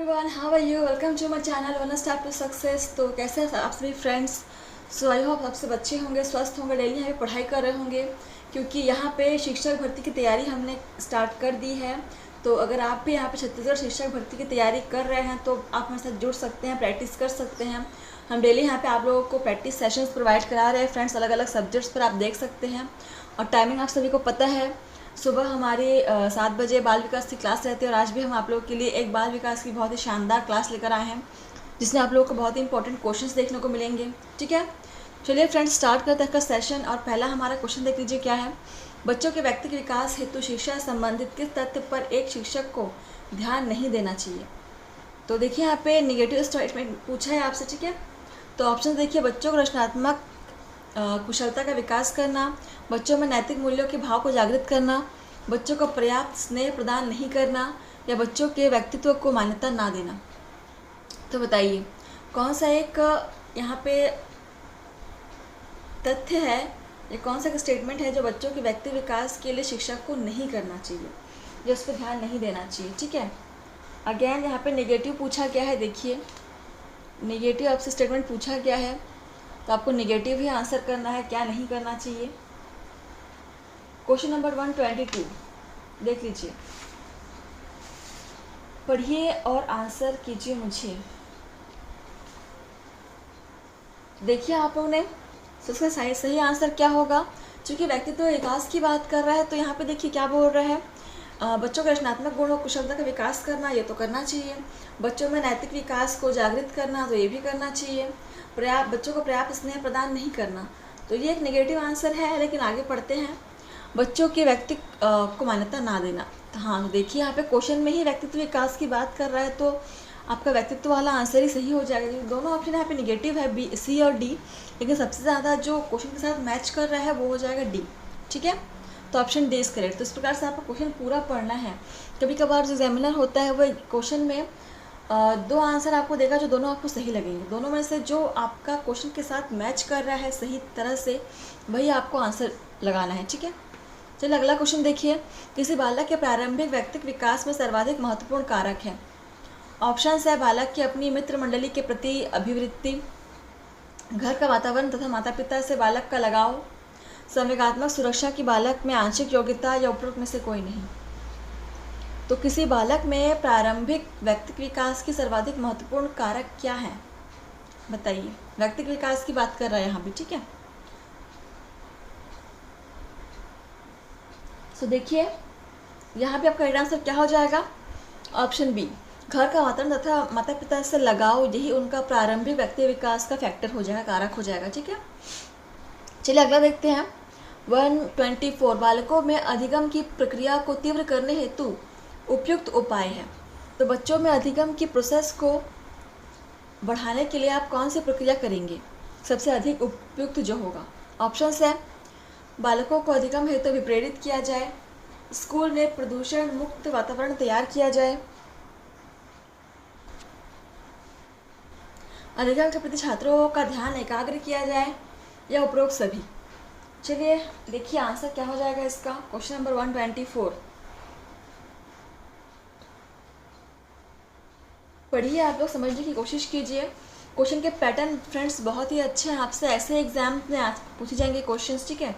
Everyone, how are you? Welcome to my channel one step to success. तो कैसे हैं आप सभी फ्रेंड्स? सो आई होप आप सब अच्छे होंगे, स्वस्थ होंगे, डेली यहाँ पे पढ़ाई कर रहे होंगे, क्योंकि यहाँ पे शिक्षक भर्ती की तैयारी हमने स्टार्ट कर दी है। तो अगर आप भी यहाँ पे छत्तीसगढ़ शिक्षक भर्ती की तैयारी कर रहे हैं तो आप हमारे साथ जुड़ सकते हैं, प्रैक्टिस कर सकते हैं। हम डेली यहाँ पे आप लोगों को प्रैक्टिस सेशंस प्रोवाइड करा रहे हैं फ्रेंड्स, अलग अलग सब्जेक्ट्स पर आप देख सकते हैं। और टाइमिंग आप सभी को पता है, सुबह हमारी 7 बजे बाल विकास की क्लास रहती है। और आज भी हम आप लोगों के लिए एक बाल विकास की बहुत ही शानदार क्लास लेकर आए हैं, जिसमें आप लोगों को बहुत ही इंपॉर्टेंट क्वेश्चंस देखने को मिलेंगे। ठीक है, चलिए फ्रेंड्स स्टार्ट करते हैं इसका सेशन। और पहला हमारा क्वेश्चन देख लीजिए क्या है। बच्चों के व्यक्तिगत विकास हेतु शिक्षा संबंधित किस तथ्य पर एक शिक्षक को ध्यान नहीं देना चाहिए? तो देखिए यहाँ पे निगेटिव स्टेटमेंट पूछा है आपसे। ठीक है, तो ऑप्शन देखिए, बच्चों को रचनात्मक कुशलता का विकास करना, बच्चों में नैतिक मूल्यों के भाव को जागृत करना, बच्चों को पर्याप्त स्नेह प्रदान नहीं करना, या बच्चों के व्यक्तित्व को मान्यता ना देना। तो बताइए कौन सा एक यहाँ पे तथ्य है, ये कौन सा स्टेटमेंट है जो बच्चों के व्यक्ति विकास के लिए शिक्षक को नहीं करना चाहिए, जो उस पर ध्यान नहीं देना चाहिए। ठीक है, अगेन यहाँ पे नेगेटिव पूछा गया है। देखिए नेगेटिव आपसे स्टेटमेंट पूछा गया है, तो आपको नेगेटिव ही आंसर करना है, क्या नहीं करना चाहिए। क्वेश्चन नंबर 122 देख लीजिए, पढ़िए और आंसर कीजिए मुझे। देखिए आप लोगों ने उसका सही आंसर क्या होगा। चूँकि व्यक्तित्व विकास की बात कर रहा है, तो यहाँ पे देखिए क्या बोल रहा है, बच्चों के रचनात्मक गुण और कुशलता का विकास करना, ये तो करना चाहिए। बच्चों में नैतिक विकास को जागृत करना, तो ये भी करना चाहिए। बच्चों को पर्याप्त स्नेह प्रदान नहीं करना, तो ये एक नेगेटिव आंसर है। लेकिन आगे पढ़ते हैं, बच्चों के व्यक्तित्व को मान्यता ना देना। तो हाँ, तो देखिए यहाँ पे क्वेश्चन में ही व्यक्तित्व विकास की बात कर रहा है, तो आपका व्यक्तित्व वाला आंसर ही सही हो जाएगा। दोनों ऑप्शन यहाँ पे निगेटिव है, बी, सी और डी, लेकिन सबसे ज़्यादा जो क्वेश्चन के साथ मैच कर रहा है वो हो जाएगा डी। ठीक है, तो ऑप्शन डी इज करेक्ट। तो इस प्रकार से आपको क्वेश्चन पूरा पढ़ना है। कभी कभार जो एग्जामिनर होता है वो क्वेश्चन में दो आंसर आपको देगा जो दोनों आपको सही लगेंगे। दोनों में से जो आपका क्वेश्चन के साथ मैच कर रहा है सही तरह से, वही आपको आंसर लगाना है। ठीक है, चलिए अगला क्वेश्चन देखिए, किसी बालक के प्रारंभिक व्यक्तिगत विकास में सर्वाधिक महत्वपूर्ण कारक है। ऑप्शन है बालक की अपनी मित्र मंडली के प्रति अभिवृत्ति, घर का वातावरण तथा माता पिता से बालक का लगाव, संवेगात्मक सुरक्षा की बालक में आंशिक योग्यता, या उपरोक्त में से कोई नहीं। तो किसी बालक में प्रारंभिक व्यक्तिगत विकास की सर्वाधिक महत्वपूर्ण कारक क्या है, बताइए। व्यक्तिगत विकास की बात कर रहा है यहाँ भी। ठीक है, तो देखिए यहाँ पे आपका राइट आंसर क्या हो जाएगा, ऑप्शन बी, घर का वातावरण तथा माता पिता से लगाव, यही उनका प्रारंभिक व्यक्ति विकास का फैक्टर हो जाएगा, कारक हो जाएगा। ठीक है, चलिए अगला देखते हैं। 124 बालकों में अधिगम की प्रक्रिया को तीव्र करने हेतु उपयुक्त उपाय है। तो बच्चों में अधिगम की प्रोसेस को बढ़ाने के लिए आप कौन सी प्रक्रिया करेंगे, सबसे अधिक उपयुक्त जो होगा। ऑप्शन है बालकों को अधिगम हेतु प्रेरित किया जाए, स्कूल में प्रदूषण मुक्त वातावरण तैयार किया जाए, अधिगम के प्रति छात्रों का ध्यान एकाग्र किया जाए, या उपरोक्त सभी। चलिए देखिए आंसर क्या हो जाएगा इसका। क्वेश्चन नंबर 124 पढ़िए, आप लोग समझने की कोशिश कीजिए। क्वेश्चन के पैटर्न फ्रेंड्स बहुत ही अच्छे हैं, आपसे ऐसे एग्जाम में आज पूछे जाएंगे क्वेश्चंस। ठीक है,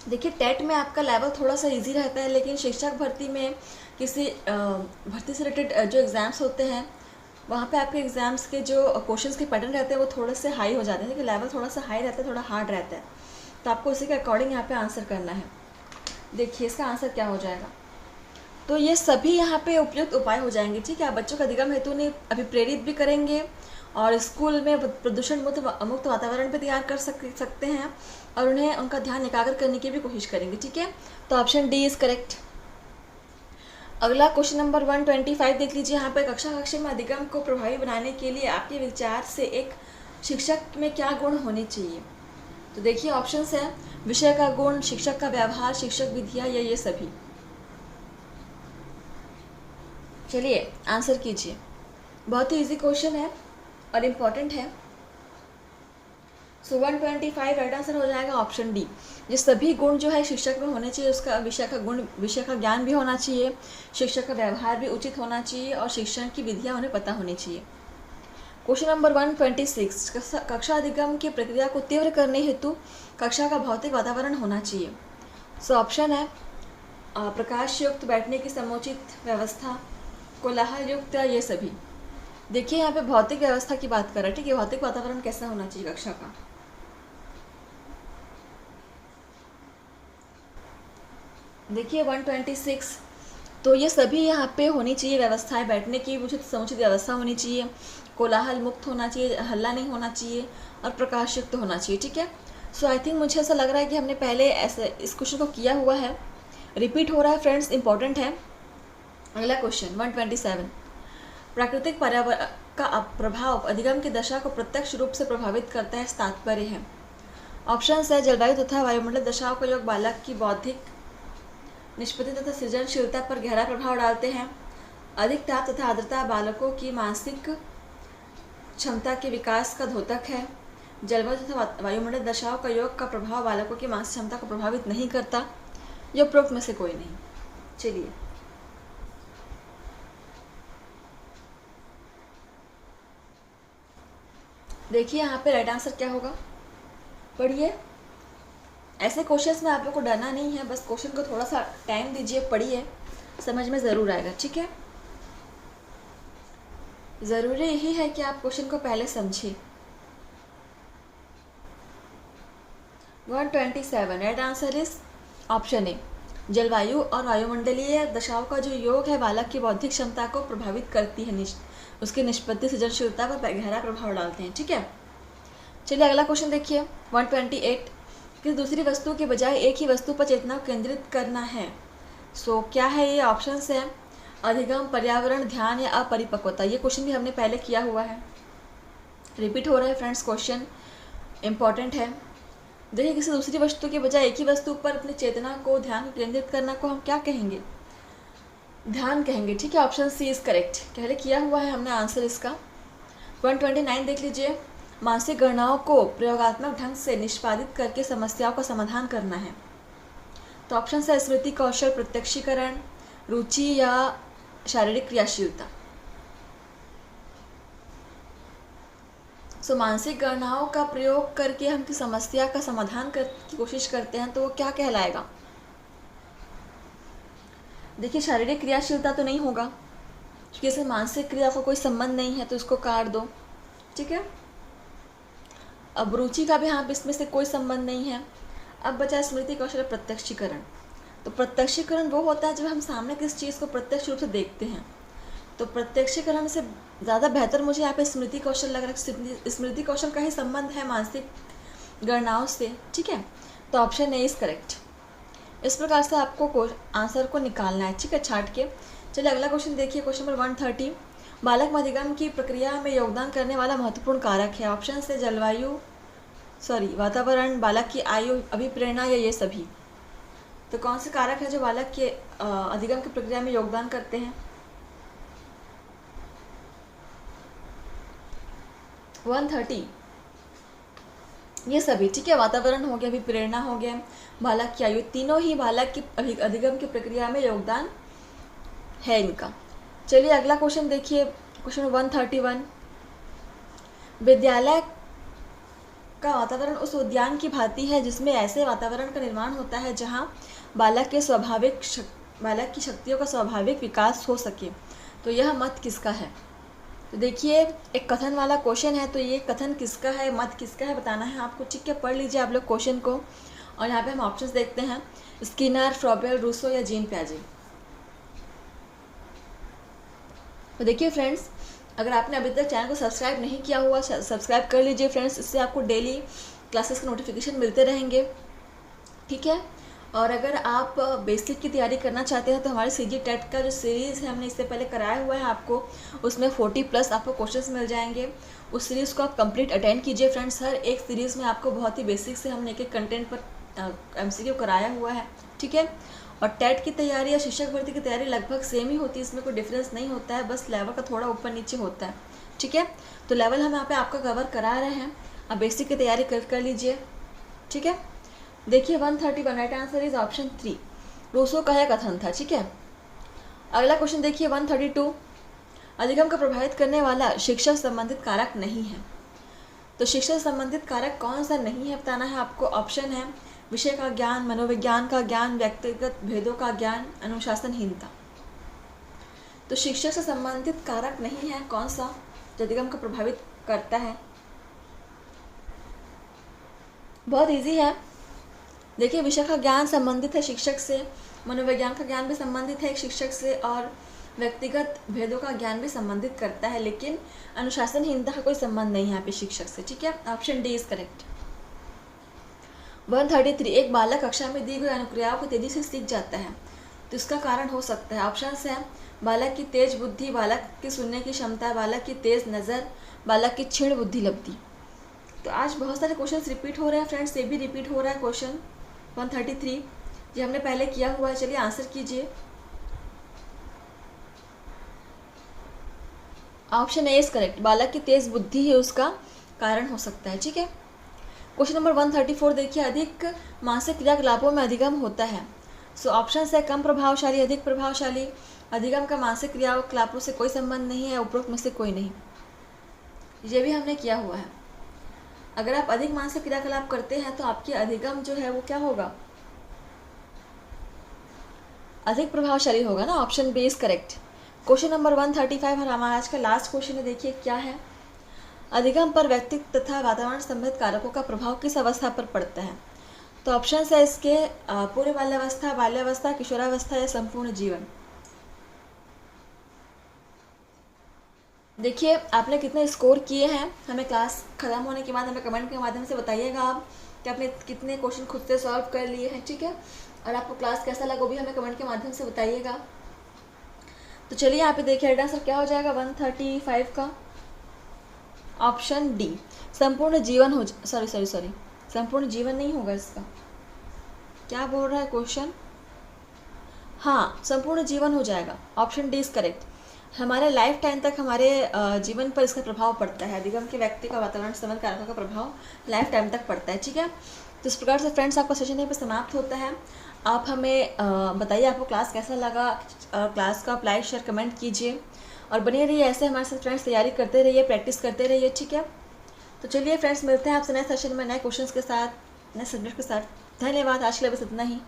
देखिए टेट में आपका लेवल थोड़ा सा इजी रहता है, लेकिन शिक्षक भर्ती में किसी भर्ती से रिलेटेड जो एग्ज़ाम्स होते हैं वहाँ पे आपके एग्ज़ाम्स के जो क्वेश्चंस के पैटर्न रहते हैं वो थोड़े से हाई हो जाते हैं, लेकिन लेवल थोड़ा सा हाई रहता है, थोड़ा हार्ड रहता है। तो आपको उसी के अकॉर्डिंग यहाँ पे आंसर करना है। देखिए इसका आंसर क्या हो जाएगा। तो ये सभी यहाँ पे उपयुक्त उपाय हो जाएंगे। ठीक है, आप बच्चों का अधिगम हेतु ने अभिप्रेरित भी करेंगे, और स्कूल में प्रदूषण मुक्त वातावरण भी तैयार कर सकते हैं, और उन्हें उनका ध्यान एकाग्र करने की भी कोशिश करेंगे। ठीक है, तो ऑप्शन डी इज़ करेक्ट। अगला क्वेश्चन नंबर 125 देख लीजिए। यहाँ पर कक्षा में अधिगम को प्रभावी बनाने के लिए आपके विचार से एक शिक्षक में क्या गुण होने चाहिए। तो देखिए ऑप्शंस है विषय का गुण, शिक्षक का व्यवहार, शिक्षक विधियाँ, या ये सभी। चलिए आंसर कीजिए, बहुत ही इजी क्वेश्चन है और इम्पॉर्टेंट है। सो 125 राइट आंसर हो जाएगा ऑप्शन डी। ये सभी गुण जो है शिक्षक में होने चाहिए, उसका विषय का ज्ञान भी होना चाहिए, शिक्षक का व्यवहार भी उचित होना चाहिए और शिक्षण की विधियाँ उन्हें पता होनी चाहिए। क्वेश्चन नंबर 126, कक्षा अधिगम की प्रक्रिया को तीव्र करने हेतु कक्षा का भौतिक वातावरण होना चाहिए। सो ऑप्शन है प्रकाश युक्त, बैठने की समुचित व्यवस्था, कोलाहल युक्त, या ये सभी। देखिए यहाँ पे भौतिक व्यवस्था की बात कर रहा है, ठीक है। भौतिक वातावरण कैसा होना चाहिए कक्षा का? देखिए 126, तो ये सभी यहाँ पे होनी चाहिए व्यवस्थाएं। बैठने की उचित समुचित व्यवस्था होनी चाहिए, कोलाहल मुक्त होना चाहिए, हल्ला नहीं होना चाहिए, और प्रकाश युक्त होना चाहिए, ठीक है। सो आई थिंक मुझे ऐसा लग रहा है कि हमने पहले ऐसे इस क्वेश्चन को किया हुआ है, रिपीट हो रहा है फ्रेंड्स, इंपॉर्टेंट है। अगला क्वेश्चन 127, प्राकृतिक पर्यावरण का प्रभाव अधिगम की दशा को प्रत्यक्ष रूप से प्रभावित करता है, तात्पर्य है। ऑप्शन है जलवायु तथा वायुमंडल दशाओं का योग बालक की बौद्धिक निष्पत्ति तथा सृजनशीलता पर गहरा प्रभाव डालते हैं। अधिक ताप तथा आर्द्रता बालकों की मानसिक क्षमता के विकास का द्योतक है। जलवायु तथा वायुमंडल दशाओं का योग का प्रभाव बालकों की मानसिक क्षमता को प्रभावित नहीं करता। ये उपरोक्त में से कोई नहीं। चलिए देखिए यहाँ पे राइट आंसर क्या होगा, पढ़िए। ऐसे क्वेश्चंस में आप लोग को डरना नहीं है, बस क्वेश्चन को थोड़ा सा टाइम दीजिए, पढ़िए, समझ में ज़रूर आएगा, ठीक है। ज़रूरी यही है कि आप क्वेश्चन को पहले समझिए। 127 right answer is option A. जलवायु और वायुमंडलीय दशाओं का जो योग है बालक की बौद्धिक क्षमता को प्रभावित करती है, उसकी निष्पत्ति सृजनशीलता पर गहरा प्रभाव डालते हैं, ठीक है। चलिए अगला क्वेश्चन देखिए 128, किस दूसरी वस्तु के बजाय एक ही वस्तु पर चेतना केंद्रित करना है। सो क्या है ये? ऑप्शन है अधिगम, पर्यावरण, ध्यान या अपरिपक्वता। ये क्वेश्चन भी हमने पहले किया हुआ है, रिपीट हो रहा है फ्रेंड्स, क्वेश्चन इंपॉर्टेंट है। देखिए किसी दूसरी वस्तु के बजाय एक ही वस्तु पर अपनी चेतना को, ध्यान केंद्रित करना को हम क्या कहेंगे? ध्यान कहेंगे, ठीक है। ऑप्शन सी इज करेक्ट, पहले किया हुआ है हमने आंसर इसका। 129 देख लीजिए, मानसिक गणनाओं को प्रयोगात्मक ढंग से निष्पादित करके समस्याओं का समाधान करना है। तो ऑप्शन है स्मृति कौशल, प्रत्यक्षीकरण, रुचि या शारीरिक क्रियाशीलता। सो मानसिक गणनाओं का प्रयोग करके हम किसी समस्या का समाधान की कोशिश करते हैं, तो वो क्या कहलाएगा? देखिए शारीरिक क्रियाशीलता तो नहीं होगा, क्योंकि इसमें मानसिक क्रिया का कोई संबंध नहीं है, तो इसको काट दो, ठीक है। अब रुचि का भी हाँ इसमें से कोई संबंध नहीं है। अब बचा स्मृति कौशल, प्रत्यक्षीकरण। तो प्रत्यक्षीकरण वो होता है जब हम सामने किस चीज़ को प्रत्यक्ष रूप से देखते हैं। तो प्रत्यक्षीकरण से ज़्यादा बेहतर मुझे यहाँ पे स्मृति कौशल लग रहा है। स्मृति कौशल का ही संबंध है मानसिक गणनाओं से, ठीक है। तो ऑप्शन ए इज करेक्ट। इस प्रकार से आपको आंसर को निकालना है, ठीक है, छाट के। चलिए अगला क्वेश्चन देखिए, क्वेश्चन नंबर 130, बालक में अधिगम की प्रक्रिया में योगदान करने वाला महत्वपूर्ण कारक है। ऑप्शन से वातावरण, बालक की आयु, अभिप्रेरणा या ये सभी। तो कौन से कारक है जो बालक के अधिगम की प्रक्रिया में योगदान करते हैं? 130 ये सभी, ठीक है। वातावरण हो गया, अभिप्रेरणा हो गया, बालक की आयु, तीनों ही बालक की अधिगम की प्रक्रिया में योगदान है इनका। चलिए अगला क्वेश्चन देखिए, क्वेश्चन 131, विद्यालय का वातावरण उस उद्यान की भांति है जिसमें ऐसे वातावरण का निर्माण होता है जहां बालक की शक्तियों का स्वाभाविक विकास हो सके। तो यह मत किसका है? तो देखिए एक कथन वाला क्वेश्चन है, तो ये कथन किसका है, मत किसका है बताना है आपको, ठीक है। पढ़ लीजिए आप लोग क्वेश्चन को, और यहाँ पे हम ऑप्शंस देखते हैं, स्किनर, फ्रॉबेल, रूसो या जीन पियाजे। तो देखिए फ्रेंड्स, अगर आपने अभी तक चैनल को सब्सक्राइब नहीं किया हुआ, सब्सक्राइब कर लीजिए फ्रेंड्स, इससे आपको डेली क्लासेस के नोटिफिकेशन मिलते रहेंगे, ठीक है। और अगर आप बेसिक की तैयारी करना चाहते हैं तो हमारे CG टेट का जो सीरीज़ है हमने इससे पहले कराया हुआ है आपको, उसमें 40+ आपको क्वेश्चंस मिल जाएंगे। उस सीरीज़ को आप कंप्लीट अटेंड कीजिए फ्रेंड्स। हर एक सीरीज़ में आपको बहुत ही बेसिक से हमने एक कंटेंट पर MCQ कराया हुआ है, ठीक है। और टेट की तैयारी या शिक्षक भर्ती की तैयारी लगभग सेम ही होती है, इसमें कोई डिफरेंस नहीं होता है, बस लेवल का थोड़ा ऊपर नीचे होता है, ठीक है। तो लेवल हम यहाँ पे आपका कवर करा रहे हैं। आप बेसिक की तैयारी कर लीजिए, ठीक है। देखिए 131 right answer is option 3, Rousseau का यह कथन था, ठीक है। अगला क्वेश्चन देखिए 132, अधिगम को प्रभावित करने वाला शिक्षा संबंधित कारक नहीं है। तो शिक्षा संबंधित कारक कौन सा नहीं है बताना है आपको। ऑप्शन है विषय का ज्ञान, मनोविज्ञान का ज्ञान, व्यक्तिगत भेदों का ज्ञान, अनुशासनहीनता। तो शिक्षा से संबंधित कारक नहीं है कौन सा जो अधिगम को प्रभावित करता है। बहुत इजी है। देखिए विषय का ज्ञान संबंधित है शिक्षक से, मनोविज्ञान का ज्ञान भी संबंधित है एक शिक्षक से, और व्यक्तिगत भेदों का ज्ञान भी संबंधित करता है, लेकिन अनुशासनहीनता का कोई संबंध नहीं है यहाँ पे शिक्षक से, ठीक है। Option D is correct. 133, एक बालक कक्षा में दी गई अनुक्रियाओं को तेजी से सीख जाता है, तो इसका कारण हो सकता है। ऑप्शन है बालक की तेज बुद्धि, बालक की सुनने की क्षमता, बालक की तेज नज़र, बालक की क्षीण बुद्धि लब्धि। तो आज बहुत सारे क्वेश्चंस रिपीट हो रहे हैं फ्रेंड्स, ये भी रिपीट हो रहा है क्वेश्चन 133, ये हमने पहले किया हुआ है। चलिए आंसर कीजिए। ऑप्शन ए इज करेक्ट, बालक की तेज बुद्धि ही उसका कारण हो सकता है, ठीक है। क्वेश्चन नंबर 134 देखिए, अधिक मानसिक क्रियाकलापों में अधिगम होता है। सो ऑप्शन है कम प्रभावशाली, अधिक प्रभावशाली। अधिगम का मानसिक क्रियाकलापों से कोई संबंध नहीं है, उपरोक्त में से कोई नहीं। ये भी हमने किया हुआ है। अगर आप अधिक मानसिक क्रियाकलाप करते हैं तो आपकी अधिगम जो है वो क्या होगा, अधिक प्रभावशाली होगा ना। Option B is correct. Question number 135 और हमारा आज का लास्ट क्वेश्चन है, देखिए क्या है। अधिगम पर व्यक्तित्व तथा वातावरण संबंधित कारकों का प्रभाव किस अवस्था पर पड़ता है। तो ऑप्शन है इसके पूर्व बाल्यावस्था, बाल्यावस्था, किशोरावस्था या संपूर्ण जीवन। देखिए आपने कितने स्कोर किए हैं, हमें क्लास ख़त्म होने के बाद हमें कमेंट के माध्यम से बताइएगा आप कि आपने कितने क्वेश्चन खुद से सॉल्व कर लिए हैं, ठीक है। और आपको क्लास कैसा लगा वो भी हमें कमेंट के माध्यम से बताइएगा। तो चलिए यहाँ पे देखिए राइट आंसर क्या हो जाएगा 135 का। ऑप्शन डी संपूर्ण जीवन हो, सॉरी संपूर्ण जीवन नहीं होगा इसका। क्या बोल रहा है क्वेश्चन, हाँ संपूर्ण जीवन हो जाएगा। Option D is correct. हमारे लाइफ टाइम तक हमारे जीवन पर इसका प्रभाव पड़ता है। अधिगम के व्यक्ति का वातावरण संबंध कारकों का प्रभाव लाइफ टाइम तक पड़ता है, ठीक है। तो इस प्रकार से फ्रेंड्स आपका सेशन यहीं पर समाप्त होता है। आप हमें बताइए आपको क्लास कैसा लगा। क्लास का आप लाइक शेयर कमेंट कीजिए और बने रहिए ऐसे हमारे साथ फ्रेंड्स, तैयारी करते रहिए, प्रैक्टिस करते रहिए, ठीक है। तो चलिए फ्रेंड्स मिलते हैं आपसे नए सेशन में नए क्वेश्चंस के साथ, नए सब्जेक्ट के साथ। धन्यवाद, आज के लिए बस इतना ही।